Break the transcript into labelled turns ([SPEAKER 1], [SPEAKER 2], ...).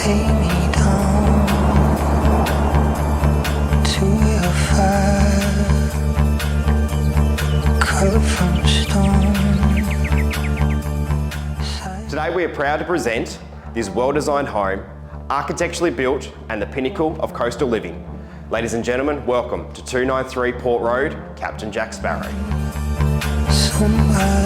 [SPEAKER 1] lay me down to your fire, cut from stone.
[SPEAKER 2] Today we are proud to present this well-designed home, architecturally built and the pinnacle of coastal living. Ladies and gentlemen, welcome to 293 Port Road, Captain Jack Sparrow.
[SPEAKER 1] Somebody